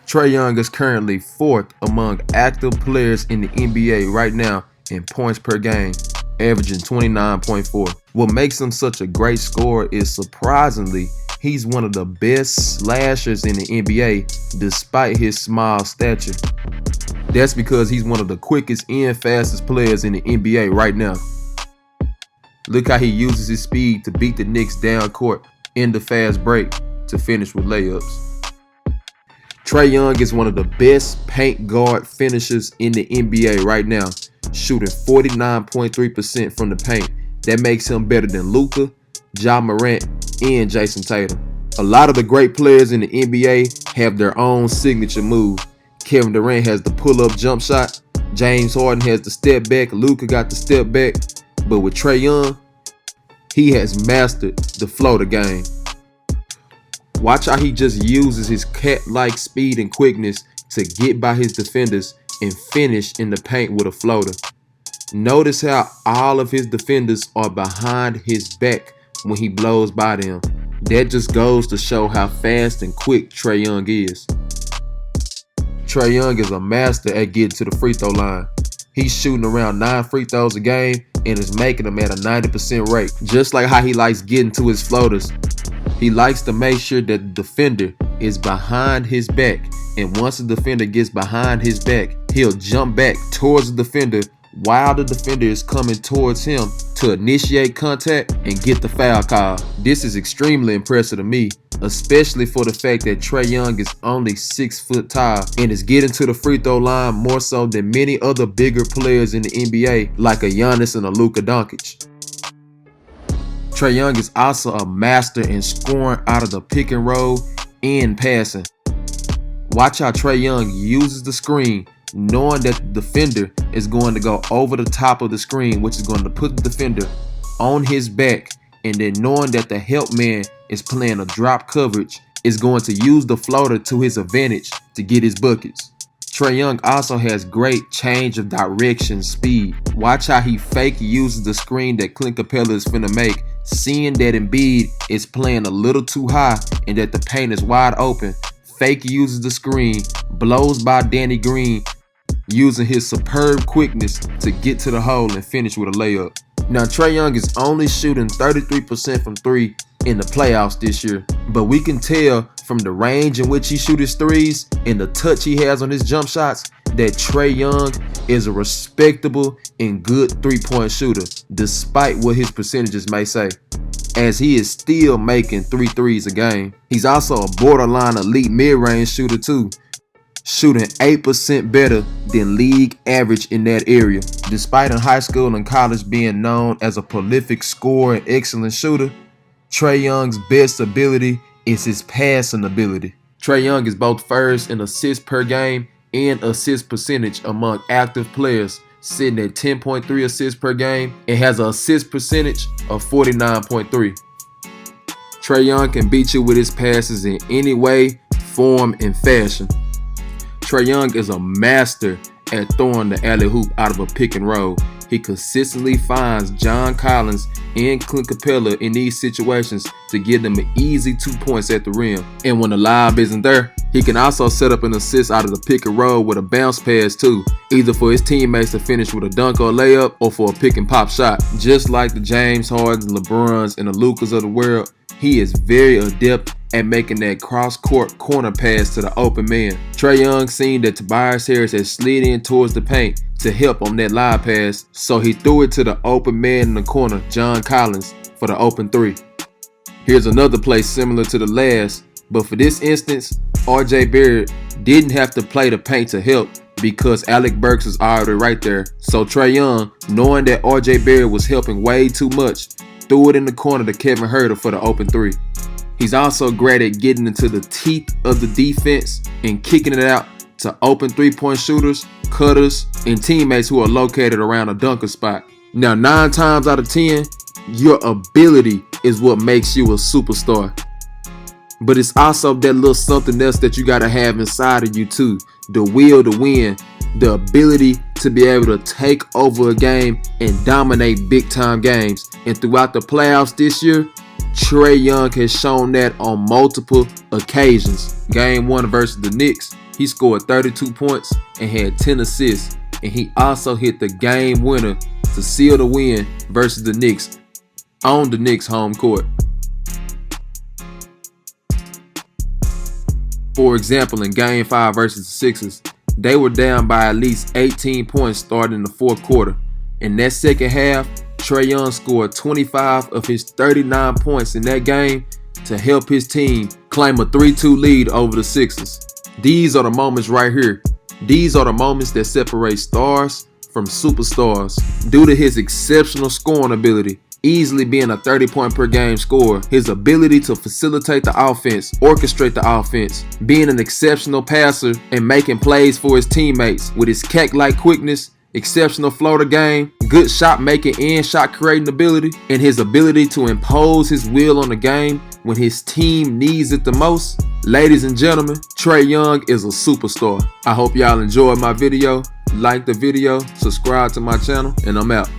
Trae Young is currently 4th among active players in the NBA right now in points per game, averaging 29.4. What makes him such a great scorer is surprisingly, he's one of the best slashers in the NBA despite his small stature. That's because he's one of the quickest and fastest players in the NBA right now. Look how he uses his speed to beat the Knicks down court in the fast break to finish with layups. Trae Young is one of the best paint guard finishers in the NBA right now, shooting 49.3% from the paint. That makes him better than Luka, Ja Morant, and Jason Tatum. A lot of the great players in the NBA have their own signature move. Kevin Durant has the pull-up jump shot. James Harden has the step back. Luka got the step back. But with Trae Young, he has mastered the floater game. Watch how he just uses his cat-like speed and quickness to get by his defenders and finish in the paint with a floater. Notice how all of his defenders are behind his back when he blows by them. That just goes to show how fast and quick Trae Young is. Trae Young is a master at getting to the free throw line. He's shooting around 9 free throws a game and is making them at a 90% rate. Just like how he likes getting to his floaters, he likes to make sure that the defender is behind his back. And once the defender gets behind his back, he'll jump back towards the defender while the defender is coming towards him to initiate contact and get the foul call. This is extremely impressive to me, especially for the fact that Trae Young is only 6 foot tall and is getting to the free throw line more so than many other bigger players in the NBA like a Giannis and a Luka Doncic. Trae Young is also a master in scoring out of the pick and roll and passing. Watch how Trae Young uses the screen, knowing that the defender is going to go over the top of the screen, which is going to put the defender on his back, and then knowing that the help man is playing a drop coverage, is going to use the floater to his advantage to get his buckets. Trae Young also has great change of direction speed. Watch how he fake uses the screen that Clint Capella is finna make, seeing that Embiid is playing a little too high and that the paint is wide open. Fake uses the screen, blows by Danny Green, using his superb quickness to get to the hole and finish with a layup. Now, Trae Young is only shooting 33% from 3 in the playoffs this year, but we can tell from the range in which he shoots his threes and the touch he has on his jump shots that Trae Young is a respectable and good 3-point shooter, despite what his percentages may say, as he is still making 3 threes a game. He's also a borderline elite mid-range shooter too, shooting 8% better than league average in that area. Despite in high school and college being known as a prolific scorer and excellent shooter, Trae Young's best ability is his passing ability. Trae Young is both first in assists per game and assist percentage among active players, sitting at 10.3 assists per game and has an assist percentage of 49.3. Trae Young can beat you with his passes in any way, form, and fashion. Trae Young is a master at throwing the alley-oop out of a pick and roll. He consistently finds John Collins and Clint Capella in these situations to give them an easy 2 points at the rim. And when the lob isn't there, he can also set up an assist out of the pick and roll with a bounce pass too, either for his teammates to finish with a dunk or a layup or for a pick and pop shot. Just like the James Hardens, LeBrons, and the Lukas of the world, he is very adept at making that cross-court corner pass to the open man. Trae Young seen that Tobias Harris had slid in towards the paint to help on that live pass, so he threw it to the open man in the corner, John Collins, for the open 3. Here's another play similar to the last, but for this instance, RJ Barrett didn't have to play the paint to help because Alec Burks was already right there. So Trae Young, knowing that RJ Barrett was helping way too much, threw it in the corner to Kevin Huerter for the open 3. He's also great at getting into the teeth of the defense and kicking it out to open 3-point shooters, cutters, and teammates who are located around a dunker spot. Now, 9 times out of 10, your ability is what makes you a superstar. But it's also that little something else that you got to have inside of you too. The will to win, the ability to be able to take over a game and dominate big time games. And throughout the playoffs this year, Trae Young has shown that on multiple occasions. Game 1 versus the Knicks, he scored 32 points and had 10 assists, and he also hit the game winner to seal the win versus the Knicks on the Knicks home court. For example, in Game 5 versus the Sixers, they were down by at least 18 points starting in the fourth quarter. In that second half, Trae Young scored 25 of his 39 points in that game to help his team claim a 3-2 lead over the Sixers. These are the moments right here. These are the moments that separate stars from superstars. Due to his exceptional scoring ability, easily being a 30-point per game scorer, his ability to facilitate the offense, orchestrate the offense, being an exceptional passer, and making plays for his teammates with his cat-like quickness, exceptional floater game, good shot making and shot creating ability, and his ability to impose his will on the game when his team needs it the most. Ladies and gentlemen, Trae Young is a superstar. I hope y'all enjoyed my video. Like the video, subscribe to my channel, and I'm out.